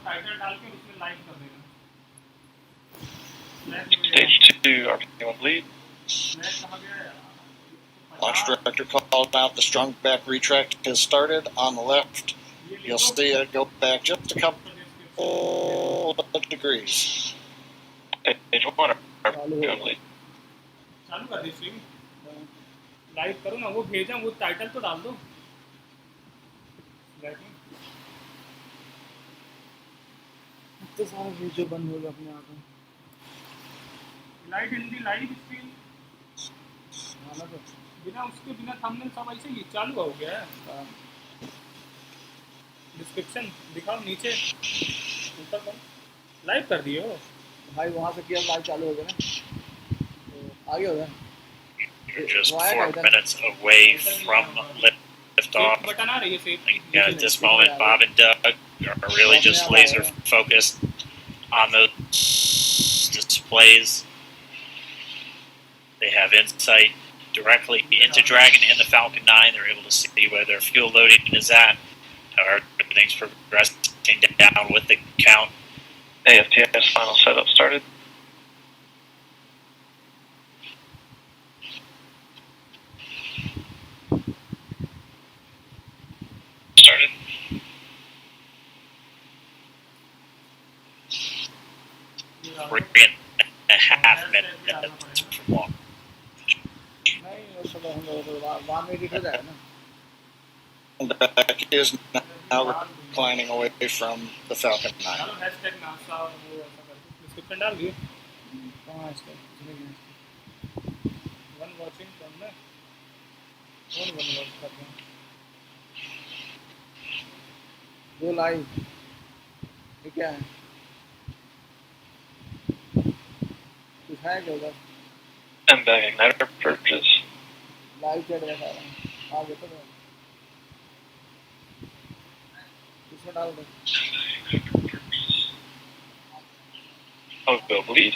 Title डाल के उसमें लाइव कर देना। Stage 2, RP1 lead. Launch director called out. The strong back retract has started on the left. You'll see it go back just a couple of degrees. Stage 1, RP1 lead. चालू कर दी stream, live करो ना, वो भेजा, वो title तो डाल दो। तो सारा वीडियो बंद हो गया अपने आप में। लाइट हिंदी लाइव स्ट्रीम हाँ तो बिना उसके बिना थंबनेल सब ऐसे ही चालू हो गया है। डिस्क्रिप्शन दिखाओ नीचे ऊपर पर लाइव कर दिए हो भाई, वहाँ से किया लाइव चालू हो गया ना, तो आगे हो गया। You're just 4 minutes away from liftoff. Button आ रही है safe. Again, at this moment, Bob and Doug are really just laser focused on those displays. They have insight directly into Dragon and the Falcon 9. They're able to see where their fuel loading is at, how everything's progressing down with the count. AFTS final setup started. Started. .5 minutes from launch. Back is now reclining away from the Falcon 9. Description डाल दिए। One watching करना, कौन one watch कर रहा है? दो live, ये क्या है? कुछ है क्या उधर? I'm back igniter purchase. Live chat बता रहा हूँ, आगे तो इसमें डाल दो। Oh, go bleed.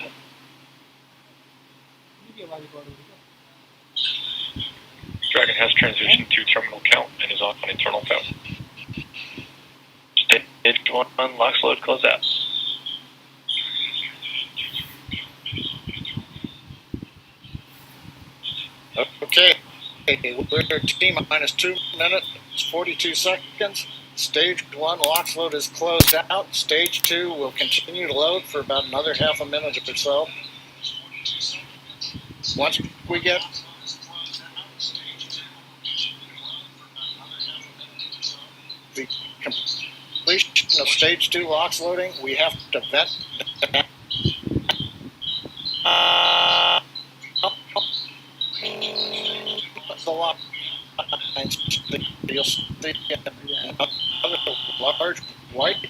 Dragon has transitioned to terminal count and is on internal count. Stage 1, LOX load close out. Okay, we're at T-minus 2 minutes, 42 seconds. Stage 1 LOX load is closed out. Stage 2 will continue to load for about another half a minute or so. Once we get the completion of Stage 2 LOX loading, we have to vent the lock lines. You'll see another large white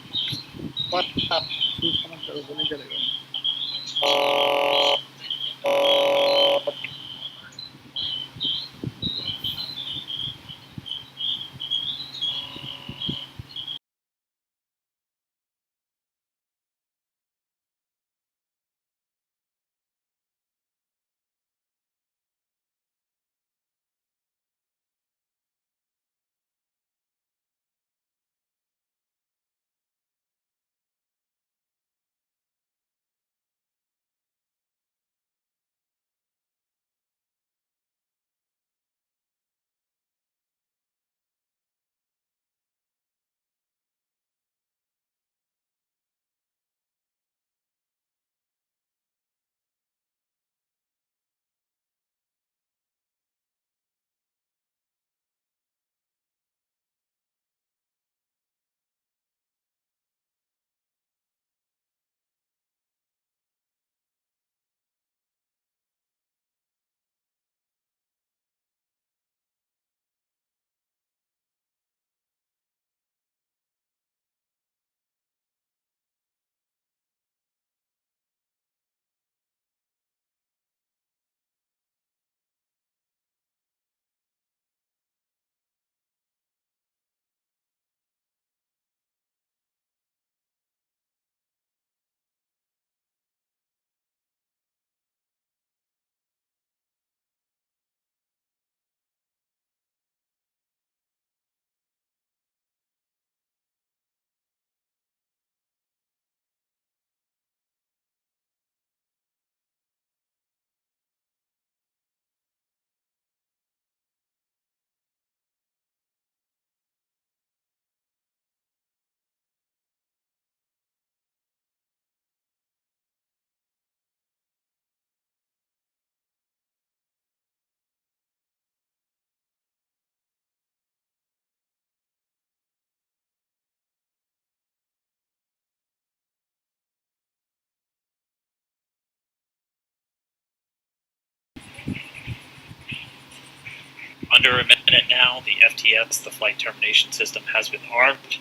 under a minute now. The FTS, the flight termination system, has been armed.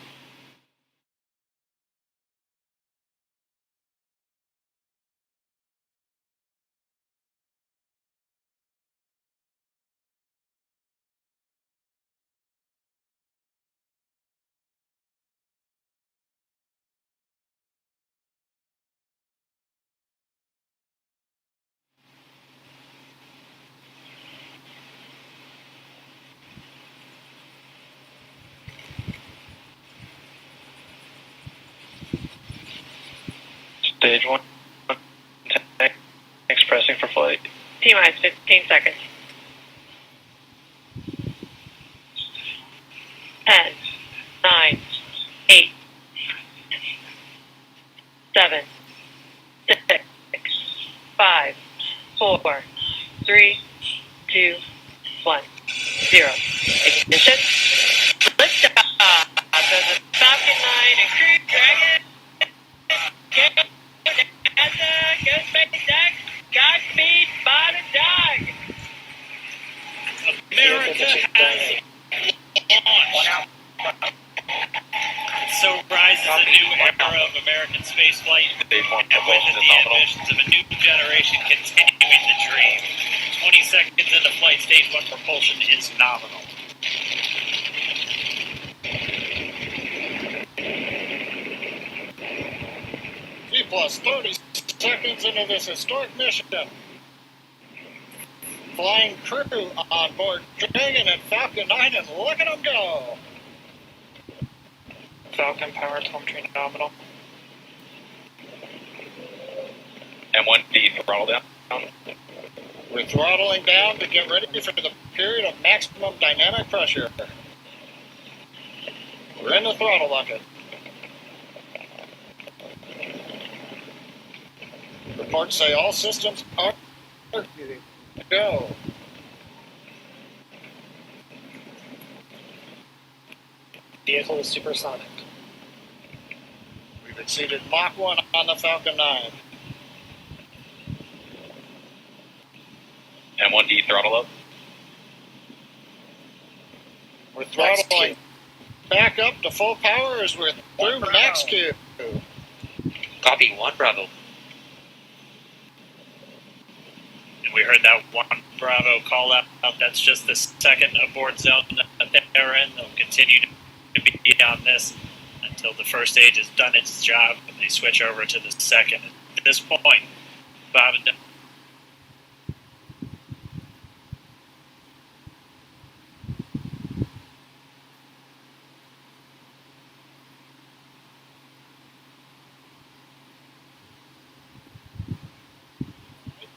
Stage 1, thanks, pressing for flight. T-minus 15 seconds. 10, 9, 8, 7, 6, 5, 4, 3, 2, 1, 0. Ignition. Liftoff of the Falcon 9 and Crew Dragon. NASA, go SpaceX, Godspeed, Spot and Dog. America has launched. So rises a new era of American spaceflight, and with it the ambitions of a new generation continuing the dream. 20 seconds into flight, stage 1 propulsion is nominal. Plus 30 seconds into this historic mission. Flying crew on board Dragon and Falcon 9, and look at them go. Falcon power telemetry nominal. M1D throttle down. We're throttling down to get ready for the period of maximum dynamic pressure. We're in the throttle bucket. Reports say all systems are go. Vehicle is supersonic. We've exceeded Mach 1 on the Falcon 9. M1D throttle up. We're throttling back up to full power as we're through max Q. Copy 1 Bravo. And we heard that 1 Bravo call out. That's just the second abort zone that they're in. They'll continue to be on this until the first stage has done its job and they switch over to the second. At this point, Bob and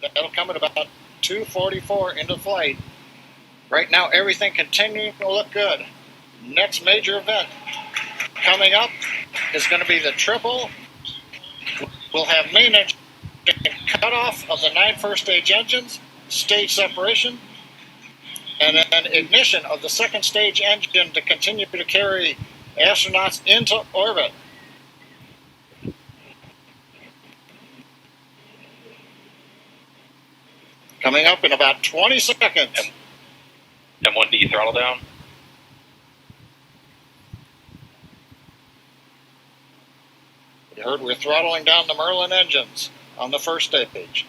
That'll come at about 2:44 into flight. Right now, everything continuing to look good. Next major event coming up is going to be the triple. We'll have main engine cutoff of the 9 first stage engines, stage separation, and then ignition of the second stage engine to continue to carry astronauts into orbit. Coming up in about 20 seconds. M1D throttle down. You heard we're throttling down the Merlin engines on the first stage.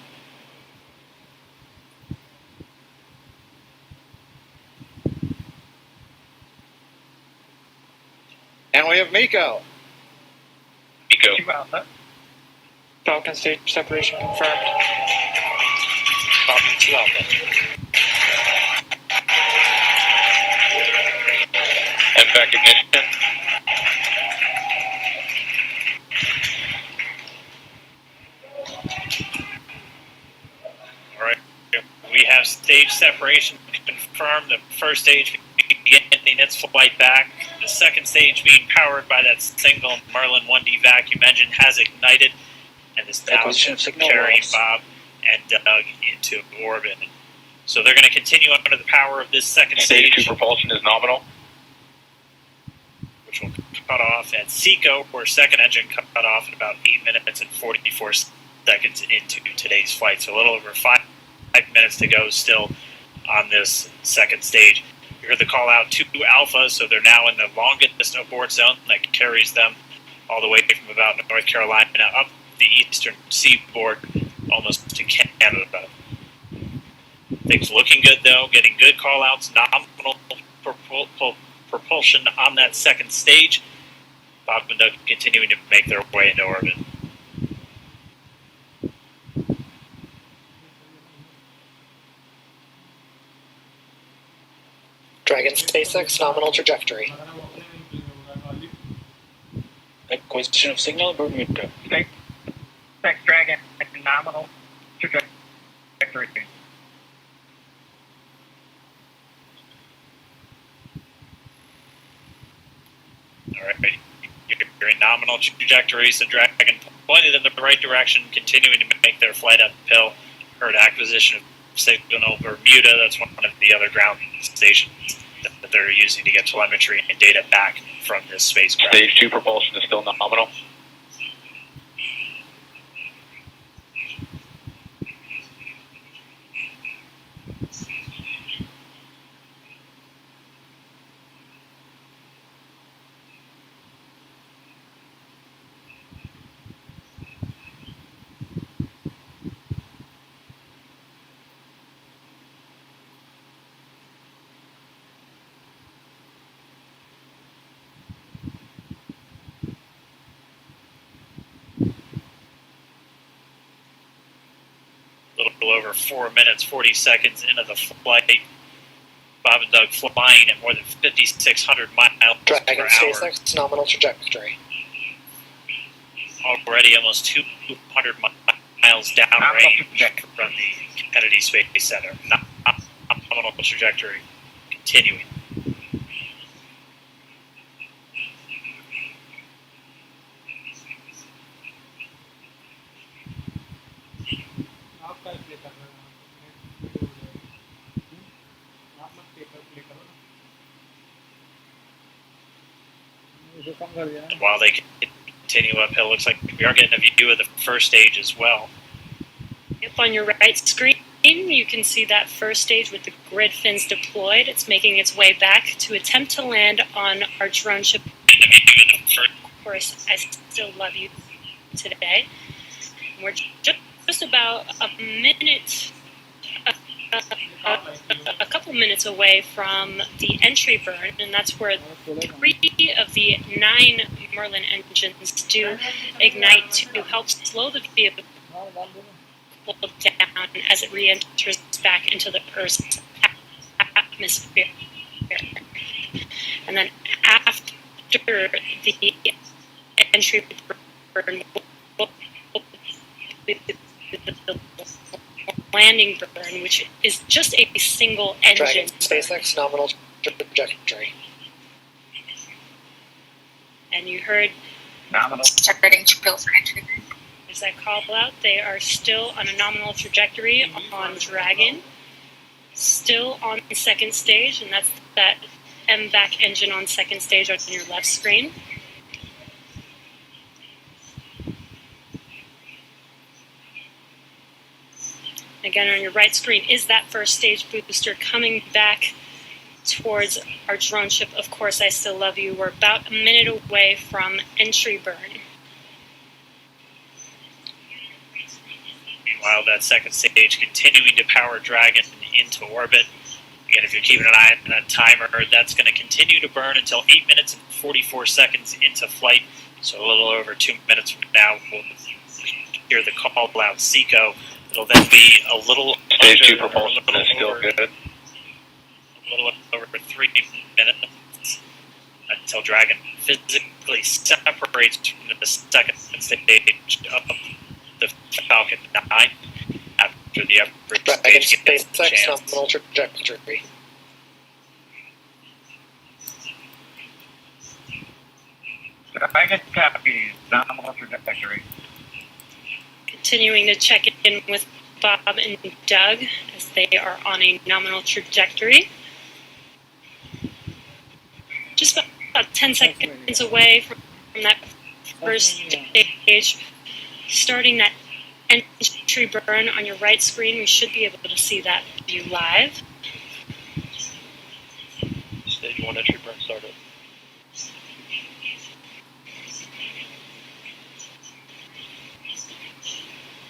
And we have Miko. Miko. Falcon stage separation confirmed. Copy 2 Alpha. MVAC ignition. All right. We have stage separation confirmed. The first stage beginning its flight back. The second stage being powered by that single Merlin 1D vacuum engine has ignited and is now carrying Bob and Doug into orbit. So they're going to continue under the power of this second Stage stage, 2 propulsion is nominal. which will cut off at SECO, where second engine cut off at about 8 minutes and 44 seconds into today's flight. So a little over 5 minutes to go still on this second stage. You heard the call out to Alpha, so they're now in the longest abort zone that carries them all the way from about North Carolina up the eastern seaboard, almost to Canada. Things looking good, though, getting good call outs, nominal propulsion on that second stage. Bob and Doug continuing to make their way into orbit. Dragon SpaceX nominal trajectory. Acquisition of signal, Bermuda. SpaceX Dragon nominal trajectory. All right, you're in nominal trajectories. The Dragon pointed in the right direction, continuing to make their flight uphill. Heard acquisition of signal Bermuda. That's one of the other ground stations that they're using to get telemetry and data back from this spacecraft. Stage 2 propulsion is still nominal. A little over 4 minutes, 40 seconds into the flight. Bob and Doug flying at more than 5,600 miles Dragon per hour. SpaceX nominal trajectory. Already almost 200 miles downrange from the Kennedy Space Center. Nominal trajectory continuing. आपका play कर रहा है आप मत play करो ना इसे कम कर दिया And while they continue uphill, looks like we are getting a view of the first stage as well. Up on your right screen, you can see that first stage with the grid fins deployed. It's making its way back to attempt to land on our drone ship. Of course, I still love you today. We're just about a minute, a couple minutes away from the entry burn, and that's where 3 of the 9 Merlin engines do ignite to help slow the vehicle down as it re-enters back into the Earth's atmosphere. And then after the entry burn, the landing burn, which is just a single engine. Dragon SpaceX nominal trajectory. And you heard Nominal. Starting to build for entry. as that call out, they are still on a nominal trajectory on Dragon, still on the second stage, and that's that MVAC engine on second stage on your left screen. Again, on your right screen is that first stage booster coming back towards our drone ship. Of course, I still love you. We're about a minute away from entry burn. Meanwhile, that second stage continuing to power Dragon into orbit. Again, if you're keeping an eye on that timer, that's going to continue to burn until 8 minutes and 44 seconds into flight. So a little over 2 minutes from now, we'll hear the call out Seco. It'll then be a little Stage 2 under, propulsion is still good. a little over 3 minutes until Dragon physically separates from the second stage of the Falcon 9 after the effort Dragon stage gets a SpaceX chance. nominal trajectory. Dragon copy. Nominal trajectory. Continuing to check in with Bob and Doug as they are on a nominal trajectory. Just about 10 seconds away from that first stage. Starting that entry burn on your right screen, we should be able to see that view live. 1 entry burn started.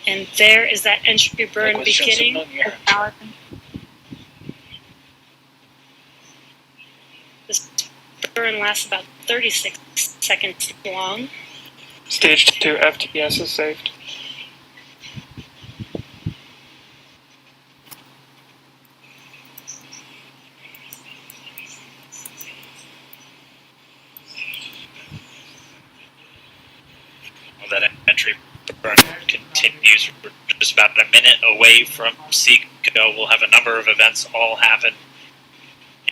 And there is that entry burn Acquisition beginning. signal near entry. This burn lasts about 36 seconds long. Stage 2 FTS is saved. Well, that entry burn continues. We're just about a minute away from Seco. We'll have a number of events all happen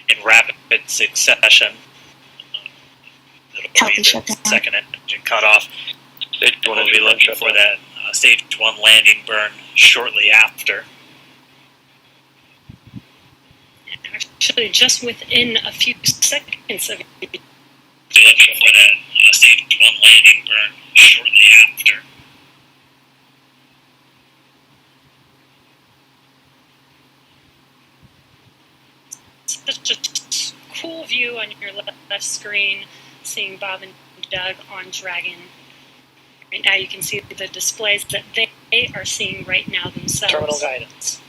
in rapid succession. It'll be the second engine cutoff. Stage 1 We'll be entry burn looking shut for down. that stage 1 landing burn shortly after. Actually, just within a few seconds of We'll be looking for that stage 1 landing burn shortly after. such a cool view on your left screen, seeing Bob and Doug on Dragon. Right now you can see the displays that they are seeing right now themselves. Terminal guidance.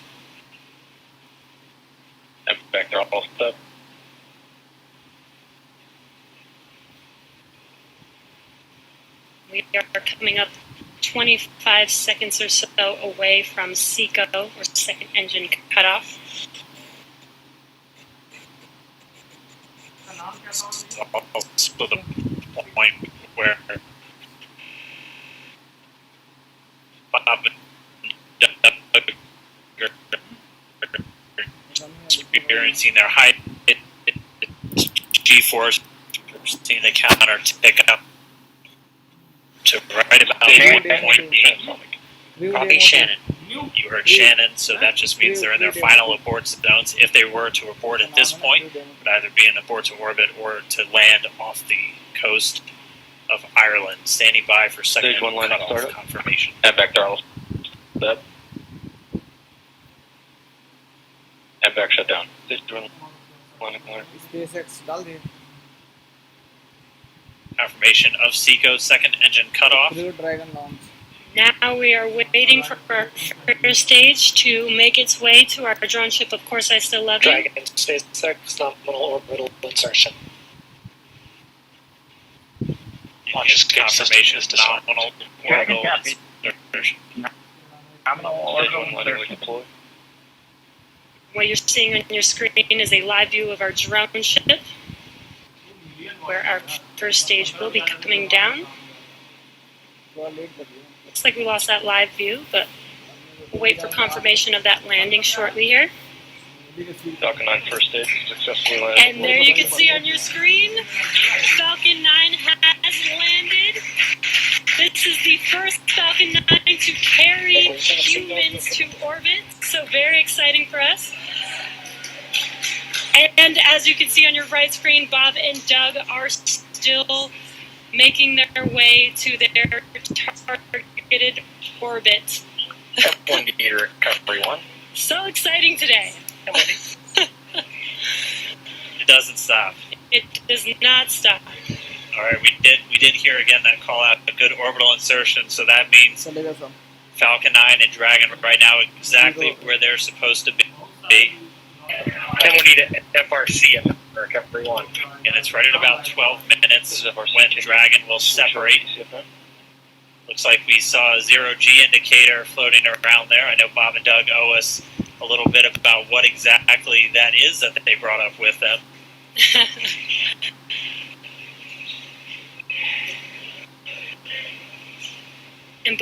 And back there all stuff. We are coming up 25 seconds or so away from Seco, or second engine cutoff. To the point where Bob and Doug are experiencing their high G-force, seeing the counter tick up to right about Probably Shannon. You heard Shannon, so that just means they're in their final abort zones. If they were to abort at this point, it would either be an abort to orbit or to land off the coast of Ireland. Standing by for second Stage 1 landing cutoff started. confirmation. And back there all stuff. And back shut down. Stage 1 landing clear. SpaceX डाल दिए. Confirmation of Seco's second engine cutoff. Crew Dragon launch. Now we are waiting for our first stage to make its way to our drone ship. Of course, I still love you. Dragon SpaceX nominal orbital insertion. Launch confirmation is nominal orbital insertion. Stage 1 landing deployed. What you're seeing on your screen is a live view of our drone ship, where our first stage will be coming down. थोड़ा late कर दिया. Looks like we lost that live view, but we'll wait for confirmation of that landing shortly here. Falcon 9 first stage successfully landed. And there you can see on your screen, Falcon 9 has landed. This is the first Falcon 9 to carry humans to orbit, so very exciting for us. And as you can see on your right screen, Bob and Doug are still making their way to their targeted orbit. F1 D recovery 1. So exciting today. It doesn't stop. It does not stop. All right, we did hear again that call out a good orbital insertion, so that means चलेगा सब. Falcon 9 and Dragon right now exactly where they're supposed to be. Then we need an FRC for recovery 1. And it's right at about 12 minutes when Dragon will separate. Looks like we saw a 0G indicator floating around there. I know Bob and Doug owe us a little bit about what exactly that is that they brought up with them. And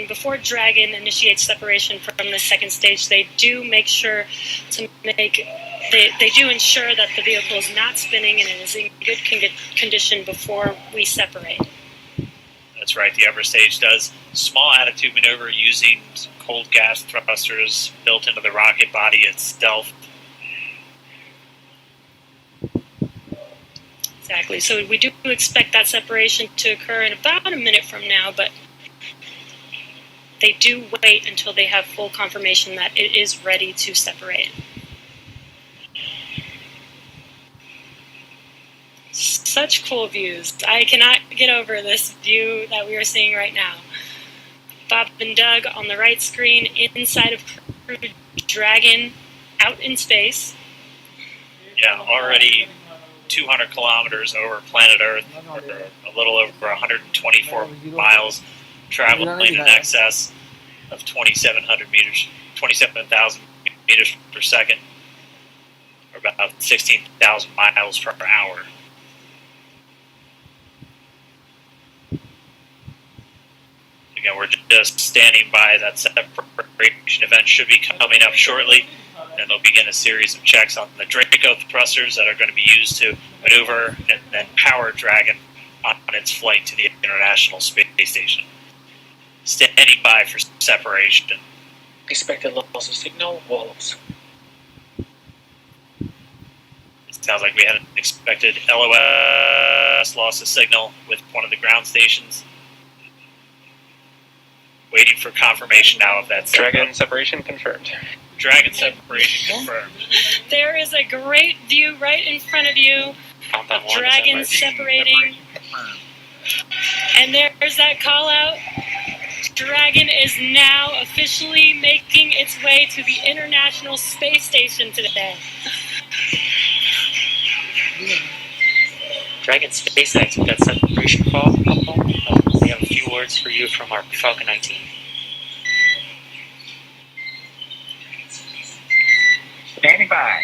before Dragon initiates separation from the second stage, they do make sure to they do ensure that the vehicle is not spinning and it is in good condition before we separate. That's right, the upper stage does small attitude maneuver using cold gas thrusters built into the rocket body itself. Exactly. So we do expect that separation to occur in about a minute from now, but they do wait until they have full confirmation that it is ready to separate. Such cool views. I cannot get over this view that we are seeing right now. Bob and Doug on the right screen, inside of Crew Dragon, out in space. Yeah, already 200 kilometers over planet Earth, or a little over 124 miles, traveling in excess of 2,700 meters, 27,000 meters per second, or about 16,000 miles per hour. Again, we're just standing by. That separation event should be coming up shortly, and they'll begin a series of checks on the Draco thrusters that are going to be used to maneuver and then power Dragon on its flight to the International Space Station. Standing by for separation. Expected loss of signal, walls. It sounds like we had an expected LOS loss of signal with one of the ground stations. Waiting for confirmation now of that. Dragon separation confirmed. Dragon separation confirmed. There is a great view right in front of you of Dragon separating. And there's that call out. Dragon is now officially making its way to the International Space Station today. Dragon SpaceX, with that separation call, we have a few words for you from our Falcon 19. Standing by.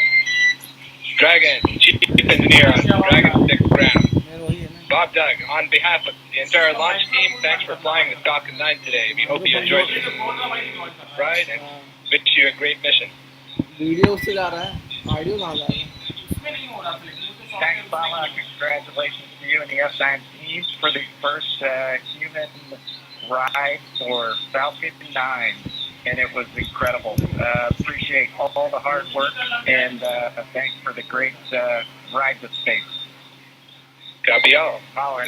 Dragon, Chief Engineer on Dragon 6 ground. Bob Doug, on behalf of the entire launch team, thanks for flying the Falcon 9 today. We hope you enjoyed your ride and wish you a great mission. Video उससे जा रहा है, audio कहाँ जा रहा है? Thanks, Bala. Congratulations to you and the F9 team for the first human ride for Falcon 9. And it was incredible. Appreciate all the hard work and thanks for the great ride to space. Copy all. Holler.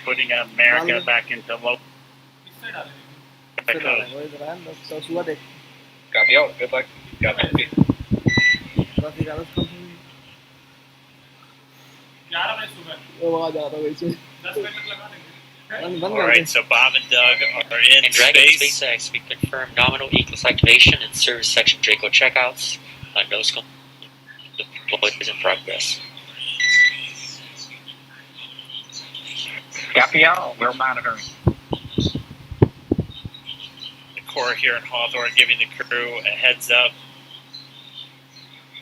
Putting America back into low. Copy all. Good luck. Godspeed. Alright, so Bob and Doug are in And Dragon space. SpaceX, we confirm nominal Eclipse activation and service section Draco checkouts. Nose cone deployed is in progress. Copy all. We're monitoring. The Corps here in Hawthorne giving the crew a heads up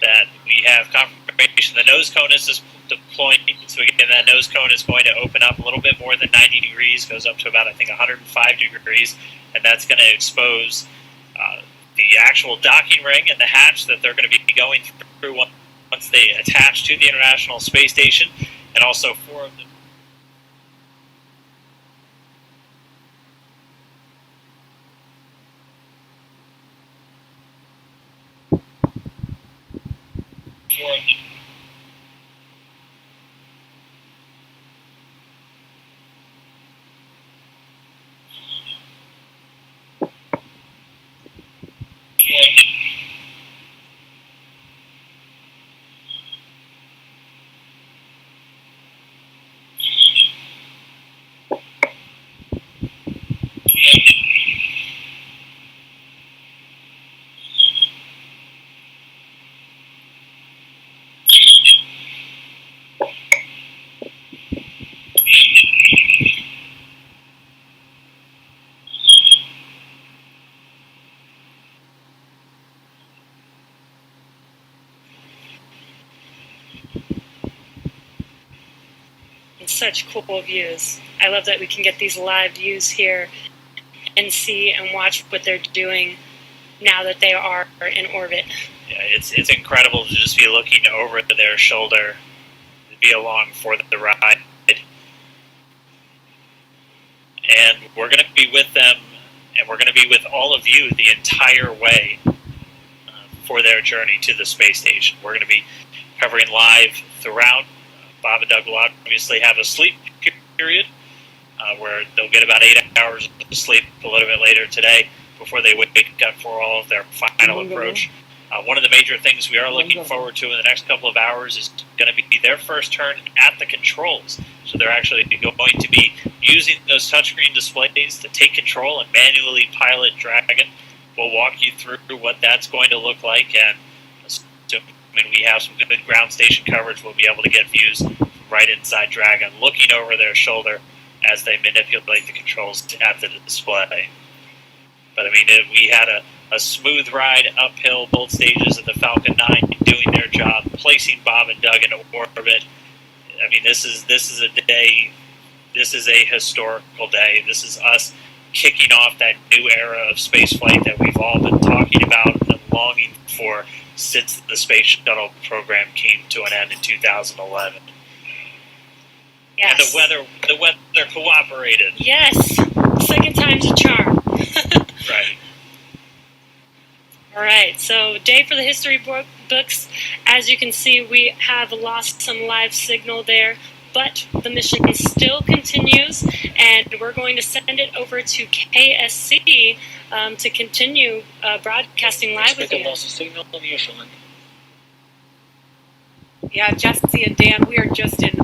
that we have confirmation the nose cone is deploying. So again, that nose cone is going to open up a little bit more than 90 degrees, goes up to about, I think, 105 degrees, and that's going to expose the actual docking ring and the hatch that they're going to be going through once they attach to the International Space Station, and also 4 of the Such cool views. I love that we can get these live views here and see and watch what they're doing now that they are in orbit. Yeah, it's incredible to just be looking over their shoulder, to be along for the ride. And we're going to be with them, and we're going to be with all of you the entire way for their journey to the space station. We're going to be covering live throughout. Bob and Doug will obviously have a sleep period where they'll get about 8 hours of sleep a little bit later today before they wake up for all of their final approach. One of the major things we are looking forward to in the next couple of hours is going to be their first turn at the controls. So they're actually going to be using those touchscreen displays to take control and manually pilot Dragon. We'll walk you through what that's going to look like, and assuming we have some good ground station coverage, we'll be able to get views right inside Dragon, looking over their shoulder as they manipulate the controls at the display. But I mean, we had a smooth ride uphill, both stages of the Falcon 9 doing their job, placing Bob and Doug into orbit. I mean, this is a day, this is a historical day. This is us kicking off that new era of spaceflight that we've all been talking about and longing for since the Space Shuttle program came to an end in 2011. Yes. And the weather cooperated. Yes. Second time's a charm. Right. All right, so day for the history books. As you can see, we have lost some live signal there, but the mission still continues, and we're going to send it over to KSC to continue broadcasting live with you. Loss of signal, New Zealand. Yeah, Jesse and Dan, we are just in